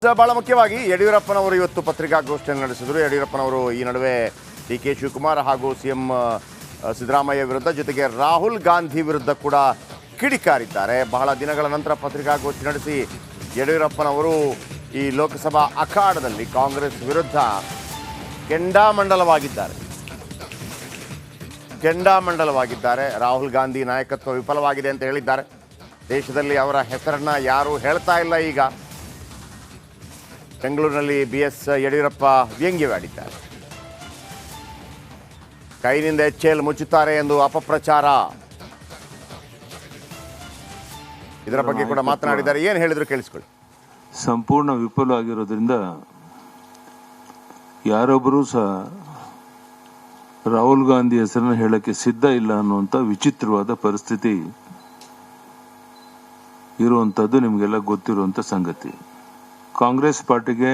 ಬಹಳ ಮುಖ್ಯವಾಗಿ ಯಡಿಯೂರಪ್ಪನವರು ಇವತ್ತು ಪತ್ರಿಕಾಗೋಷ್ಠಿಯನ್ನು ನಡೆಸಿದರು. ಯಡಿಯೂರಪ್ಪನವರು ಈ ನಡುವೆ ಡಿ ಕೆ ಶಿವಕುಮಾರ್ ಹಾಗೂ ಸಿಎಂ ಸಿದ್ದರಾಮಯ್ಯ ವಿರುದ್ಧ, ಜೊತೆಗೆ ರಾಹುಲ್ ಗಾಂಧಿ ವಿರುದ್ಧ ಕೂಡ ಕಿಡಿಕಾರಿದ್ದಾರೆ. ಬಹಳ ದಿನಗಳ ನಂತರ ಪತ್ರಿಕಾಗೋಷ್ಠಿ ನಡೆಸಿ ಯಡಿಯೂರಪ್ಪನವರು ಈ ಲೋಕಸಭಾ ಅಖಾಡದಲ್ಲಿ ಕಾಂಗ್ರೆಸ್ ವಿರುದ್ಧ ಕೆಂಡಾಮಂಡಲವಾಗಿದ್ದಾರೆ. ರಾಹುಲ್ ಗಾಂಧಿ ನಾಯಕತ್ವ ವಿಫಲವಾಗಿದೆ ಅಂತ ಹೇಳಿದ್ದಾರೆ. ದೇಶದಲ್ಲಿ ಅವರ ಹೆಸರನ್ನು ಯಾರೂ ಹೇಳ್ತಾ ಇಲ್ಲ. ಈಗ ಬೆಂಗಳೂರಿನಲ್ಲಿ BS ಯಡಿಯೂರಪ್ಪ ವ್ಯಂಗ್ಯವಾಡಿದ್ದಾರೆ. ಕೈನಿಂದ HL ಮುಚ್ಚುತ್ತಾರೆ ಎಂದು ಅಪಪ್ರಚಾರ. ಇದರ ಬಗ್ಗೆ ಕೂಡ ಮಾತನಾಡಿದ್ದಾರೆ. ಏನು ಹೇಳಿದ್ರು ಕೇಳಿಸ್ಕೊಳ್ಳಿ. ಸಂಪೂರ್ಣ ವಿಫಲವಾಗಿರೋದ್ರಿಂದ ಯಾರೊಬ್ಬರೂ ಸಹ ರಾಹುಲ್ ಗಾಂಧಿ ಹೆಸರನ್ನು ಹೇಳಕ್ಕೆ ಸಿದ್ಧ ಇಲ್ಲ ಅನ್ನುವಂಥ ವಿಚಿತ್ರವಾದ ಪರಿಸ್ಥಿತಿ ಇರುವಂಥದ್ದು ನಿಮಗೆಲ್ಲ ಗೊತ್ತಿರುವಂಥ ಸಂಗತಿ. ಕಾಂಗ್ರೆಸ್ ಪಾರ್ಟಿಗೆ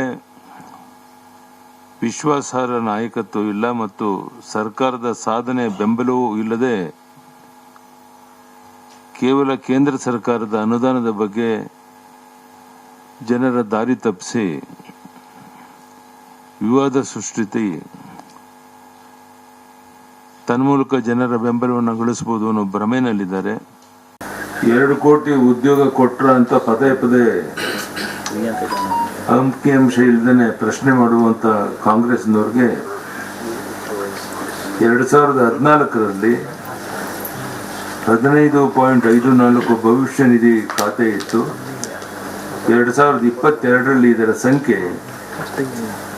ವಿಶ್ವಾಸಾರ್ಹ ನಾಯಕತ್ವ ಇಲ್ಲ ಮತ್ತು ಸರ್ಕಾರದ ಸಾಧನೆ ಬೆಂಬಲವೂ ಇಲ್ಲದೆ ಕೇವಲ ಕೇಂದ್ರ ಸರ್ಕಾರದ ಅನುದಾನದ ಬಗ್ಗೆ ಜನರ ದಾರಿ ತಪ್ಪಿಸಿ ವಿವಾದ ಸೃಷ್ಟಿ ತನ್ಮೂಲಕ ಜನರ ಬೆಂಬಲವನ್ನು ಗಳಿಸಬಹುದು ಅನ್ನೋ ಭ್ರಮೆನಲ್ಲಿದ್ದಾರೆ. 2 ಕೋಟಿ ಉದ್ಯೋಗ ಕೊಟ್ರ ಅಂತ ಪದೇ ಪದೇ ಅಂಕಿಅಂಶ ಇಲ್ಲದೇ ಪ್ರಶ್ನೆ ಮಾಡುವಂತ ಕಾಂಗ್ರೆಸ್ನವ್ರಿಗೆ 2014ರಲ್ಲಿ 15.54 ಭವಿಷ್ಯ ನಿಧಿ ಖಾತೆ ಇತ್ತು. 2022ರಲ್ಲಿ ಇದರ ಸಂಖ್ಯೆ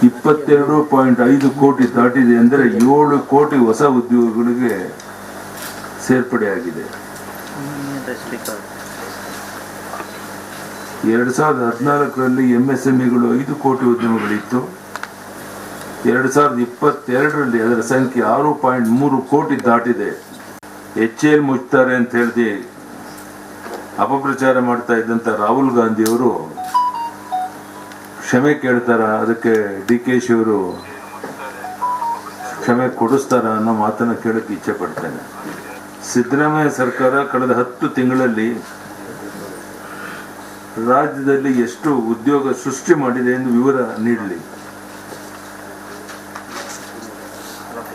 22.5 ಕೋಟಿ ದಾಟಿದೆ. ಅಂದರೆ 7 ಕೋಟಿ ಹೊಸ ಉದ್ಯೋಗಗಳಿಗೆ ಸೇರ್ಪಡೆಯಾಗಿದೆ. 2014ರಲ್ಲಿ MSMEಗಳು 5 ಕೋಟಿ ಉದ್ಯಮಗಳಿತ್ತು. 2022ರಲ್ಲಿ ಅದರ ಸಂಖ್ಯೆ 6.3 ಕೋಟಿ ದಾಟಿದೆ. HL ಮುಚ್ತಾರೆ ಅಂತ ಹೇಳಿ ಅಪಪ್ರಚಾರ ಮಾಡ್ತಾ ಇದ್ದಂತ ರಾಹುಲ್ ಗಾಂಧಿ ಅವರು ಕ್ಷಮೆ ಕೇಳ್ತಾರ, ಅದಕ್ಕೆ DK ಅವರು ಕ್ಷಮೆ ಕೊಡಿಸ್ತಾರ ಅನ್ನೋ ಮಾತನ್ನ ಕೇಳಕ್ಕೆ ಇಚ್ಛೆ ಪಡ್ತೇನೆ. ಸಿದ್ದರಾಮಯ್ಯ ಸರ್ಕಾರ ಕಳೆದ 10 ತಿಂಗಳಲ್ಲಿ ರಾಜ್ಯದಲ್ಲಿ ಎಷ್ಟು ಉದ್ಯೋಗ ಸೃಷ್ಟಿ ಮಾಡಿದೆ ಎಂದು ವಿವರ ನೀಡಲಿ.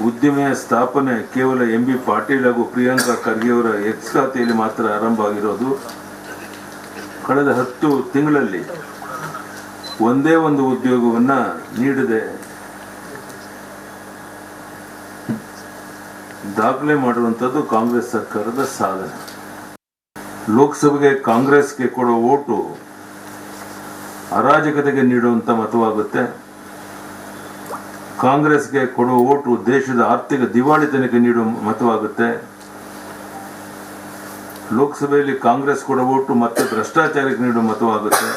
ಉದ್ಯಮೆಯ ಸ್ಥಾಪನೆ ಕೇವಲ MB ಪಾಟೀಲ್ ಹಾಗೂ ಪ್ರಿಯಾಂಕಾ ಖರ್ಗೆ ಅವರ ಎಕ್ಸ್ ಖಾತೆಯಲ್ಲಿ ಮಾತ್ರ ಆರಂಭ ಆಗಿರೋದು. ಕಳೆದ 10 ತಿಂಗಳಲ್ಲಿ ಒಂದೇ ಒಂದು ಉದ್ಯೋಗವನ್ನ ನೀಡದೆ ದಾಖಲೆ ಮಾಡುವಂಥದ್ದು ಕಾಂಗ್ರೆಸ್ ಸರ್ಕಾರದ ಸಾಧನೆ. ಲೋಕಸಭೆಗೆ ಕಾಂಗ್ರೆಸ್ಗೆ ಕೊಡೋ ಓಟು ಅರಾಜಕತೆಗೆ ನೀಡುವಂತ ಮತವಾಗುತ್ತೆ. ಕಾಂಗ್ರೆಸ್ಗೆ ಕೊಡುವ ಓಟು ದೇಶದ ಆರ್ಥಿಕ ದಿವಾಳಿತನಕ್ಕೆ ನೀಡುವ ಮತವಾಗುತ್ತೆ. ಲೋಕಸಭೆಯಲ್ಲಿ ಕಾಂಗ್ರೆಸ್ ಕೊಡುವ ಓಟು ಮತ್ತೆ ಭ್ರಷ್ಟಾಚಾರಕ್ಕೆ ನೀಡುವ ಮತವಾಗುತ್ತೆ.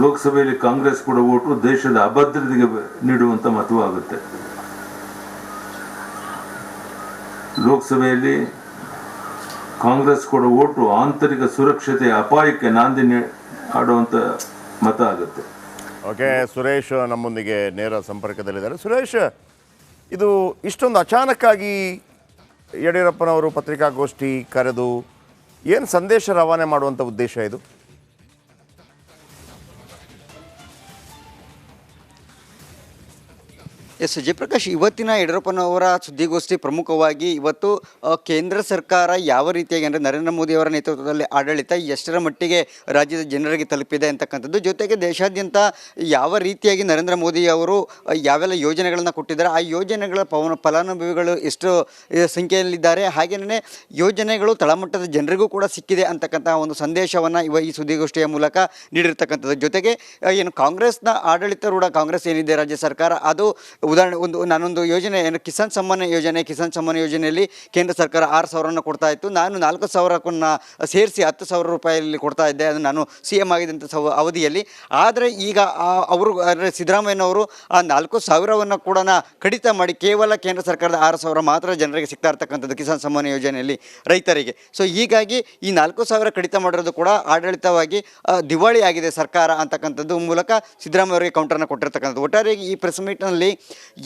ಲೋಕಸಭೆಯಲ್ಲಿ ಕಾಂಗ್ರೆಸ್ ಕೊಡುವ ಓಟು ದೇಶದ ಅಭದ್ರತೆಗೆ ನೀಡುವಂತ ಮತವಾಗುತ್ತೆ. ಲೋಕಸಭೆಯಲ್ಲಿ ಕಾಂಗ್ರೆಸ್ ಕೊಡುವ ಓಟು ಆಂತರಿಕ ಸುರಕ್ಷತೆಯ ಅಪಾಯಕ್ಕೆ ನಾಂದಿ ಆಡುವಂತ ಮತ ಆಗುತ್ತೆ. ಓಕೆ, ಸುರೇಶ್ ನಮ್ಮೊಂದಿಗೆ ನೇರ ಸಂಪರ್ಕದಲ್ಲಿದ್ದಾರೆ. ಸುರೇಶ್, ಇದು ಇಷ್ಟೊಂದು ಅಚಾನಕ್ಕಾಗಿ ಯಡಿಯೂರಪ್ಪನವರು ಪತ್ರಿಕಾಗೋಷ್ಠಿ ಕರೆದು ಏನು ಸಂದೇಶ ರವಾನೆ ಮಾಡುವಂಥ ಉದ್ದೇಶ ಇದು? ಎಸ್ ಜಯಪ್ರಕಾಶ್, ಇವತ್ತಿನ ಯಡಿಯೂರಪ್ಪನವರ ಸುದ್ದಿಗೋಷ್ಠಿ ಪ್ರಮುಖವಾಗಿ ಇವತ್ತು ಕೇಂದ್ರ ಸರ್ಕಾರ ಯಾವ ರೀತಿಯಾಗಿ ಅಂದರೆ ನರೇಂದ್ರ ಮೋದಿ ಅವರ ನೇತೃತ್ವದಲ್ಲಿ ಆಡಳಿತ ಎಷ್ಟರ ಮಟ್ಟಿಗೆ ರಾಜ್ಯದ ಜನರಿಗೆ ತಲುಪಿದೆ ಅಂತಕ್ಕಂಥದ್ದು, ಜೊತೆಗೆ ದೇಶಾದ್ಯಂತ ಯಾವ ರೀತಿಯಾಗಿ ನರೇಂದ್ರ ಮೋದಿ ಅವರು ಯಾವೆಲ್ಲ ಯೋಜನೆಗಳನ್ನು ಕೊಟ್ಟಿದ್ದಾರೆ, ಆ ಯೋಜನೆಗಳ ಫಲಾನುಭವಿಗಳು ಎಷ್ಟು ಸಂಖ್ಯೆಯಲ್ಲಿದ್ದಾರೆ, ಹಾಗೆಯೇ ಯೋಜನೆಗಳು ತಳಮಟ್ಟದ ಜನರಿಗೂ ಕೂಡ ಸಿಕ್ಕಿದೆ ಅಂತಕ್ಕಂಥ ಒಂದು ಸಂದೇಶವನ್ನು ಈ ಸುದ್ದಿಗೋಷ್ಠಿಯ ಮೂಲಕ ನೀಡಿರ್ತಕ್ಕಂಥದ್ದು. ಜೊತೆಗೆ ಏನು ಕಾಂಗ್ರೆಸ್ನ ಆಡಳಿತಾರೂಢ ಕಾಂಗ್ರೆಸ್ ಏನಿದೆ ರಾಜ್ಯ ಸರ್ಕಾರ, ಅದು ಉದಾಹರಣೆ ನಾನೊಂದು ಯೋಜನೆ ಏನು ಕಿಸಾನ್ ಸಮ್ಮಾನ ಯೋಜನೆಯಲ್ಲಿ ಕೇಂದ್ರ ಸರ್ಕಾರ 6,000 ಕೊಡ್ತಾ ಇತ್ತು. ನಾನು 4,000 ಸೇರಿಸಿ 10,000 ರೂಪಾಯಿಯಲ್ಲಿ ಕೊಡ್ತಾ ಇದ್ದೆ, ಅದು ನಾನು CM ಆಗಿದ್ದಂಥ ಅವಧಿಯಲ್ಲಿ. ಆದರೆ ಈಗ ಅವರು ಅಂದರೆ ಸಿದ್ದರಾಮಯ್ಯನವರು ಆ 4,000 ಕೂಡ ಕಡಿತ ಮಾಡಿ ಕೇವಲ ಕೇಂದ್ರ ಸರ್ಕಾರದ 6,000 ಮಾತ್ರ ಜನರಿಗೆ ಸಿಗ್ತಾ ಇರ್ತಕ್ಕಂಥದ್ದು ಕಿಸಾನ್ ಸಮ್ಮಾನ ಯೋಜನೆಯಲ್ಲಿ ರೈತರಿಗೆ. ಸೊ ಹೀಗಾಗಿ ಈ 4,000 ಕಡಿತ ಮಾಡಿರೋದು ಕೂಡ ಆಡಳಿತವಾಗಿ ದಿವಾಳಿ ಆಗಿದೆ ಸರ್ಕಾರ ಅಂತಕ್ಕಂಥದ್ದು ಮೂಲಕ ಸಿದ್ದರಾಮಯ್ಯ ಅವರಿಗೆ ಕೌಂಟರ್ನ ಕೊಟ್ಟಿರ್ತಕ್ಕಂಥದ್ದು. ಒಟ್ಟಾರೆಯಾಗಿ ಈ ಪ್ರೆಸ್ ಮೀಟ್ನಲ್ಲಿ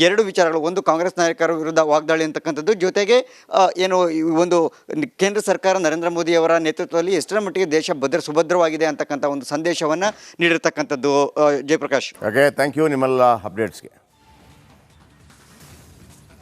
ಎರಡು ವಿಚಾರಗಳು, ಒಂದು ಕಾಂಗ್ರೆಸ್ ನಾಯಕರ ವಿರುದ್ಧ ವಾಗ್ದಾಳಿ ಅಂತಕ್ಕಂಥದ್ದು, ಜೊತೆಗೆ ಏನು ಈ ಒಂದು ಕೇಂದ್ರ ಸರ್ಕಾರ ನರೇಂದ್ರ ಮೋದಿ ಅವರ ನೇತೃತ್ವದಲ್ಲಿ ಎಷ್ಟರ ಮಟ್ಟಿಗೆ ದೇಶ ಸುಭದ್ರವಾಗಿದೆ ಅಂತಕ್ಕಂಥ ಒಂದು ಸಂದೇಶವನ್ನು ನೀಡಿರ್ತಕ್ಕಂಥದ್ದು. ಜಯಪ್ರಕಾಶ್, ಓಕೆ, ಥ್ಯಾಂಕ್ ಯು ನಿಮ್ಮೆಲ್ಲ ಅಪ್ಡೇಟ್ಸ್ಗೆ.